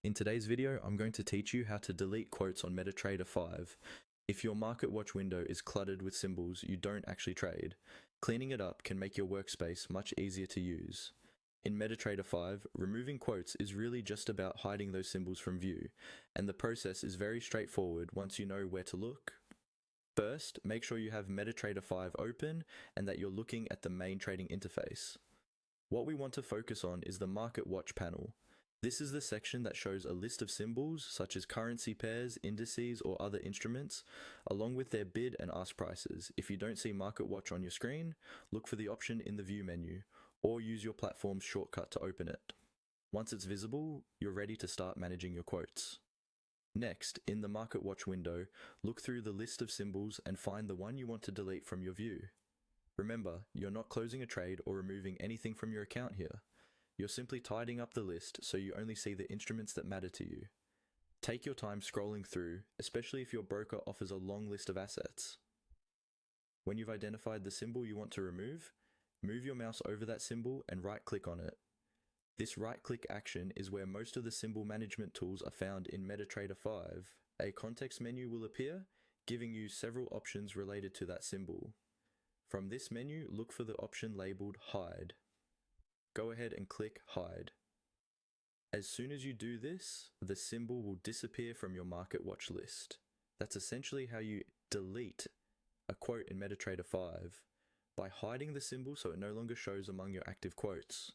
In today's video, I'm going to teach you how to delete quotes on MetaTrader 5. If your market watch window is cluttered with symbols you don't actually trade, cleaning it up can make your workspace much easier to use. In MetaTrader 5, removing quotes is really just about hiding those symbols from view, and the process is very straightforward once you know where to look. First, make sure you have MetaTrader 5 open and that you're looking at the main trading interface. What we want to focus on is the Market Watch panel. This is the section that shows a list of symbols such as currency pairs, indices, or other instruments, along with their bid and ask prices. If you don't see Market Watch on your screen, look for the option in the View menu, or use your platform's shortcut to open it. Once it's visible, you're ready to start managing your quotes. Next, in the Market Watch window, look through the list of symbols and find the one you want to delete from your view. Remember, you're not closing a trade or removing anything from your account here. You're simply tidying up the list so you only see the instruments that matter to you. Take your time scrolling through, especially if your broker offers a long list of assets. When you've identified the symbol you want to remove, move your mouse over that symbol and right-click on it. This right-click action is where most of the symbol management tools are found in MetaTrader 5. A context menu will appear, giving you several options related to that symbol. From this menu, look for the option labeled Hide. Go ahead and click Hide. As soon as you do this, the symbol will disappear from your market watch list. That's essentially how you delete a quote in MetaTrader 5, by hiding the symbol so it no longer shows among your active quotes.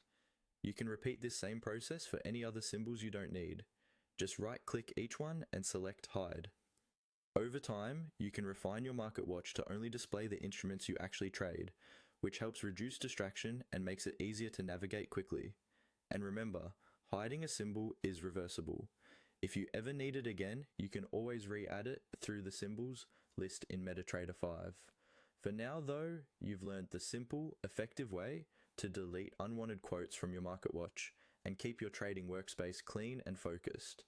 You can repeat this same process for any other symbols you don't need. Just right-click each one and select Hide. Over time, you can refine your market watch to only display the instruments you actually trade, which helps reduce distraction and makes it easier to navigate quickly. And remember, hiding a symbol is reversible. If you ever need it again, you can always re-add it through the symbols list in MetaTrader 5. For now though, you've learned the simple, effective way to delete unwanted quotes from your market watch and keep your trading workspace clean and focused.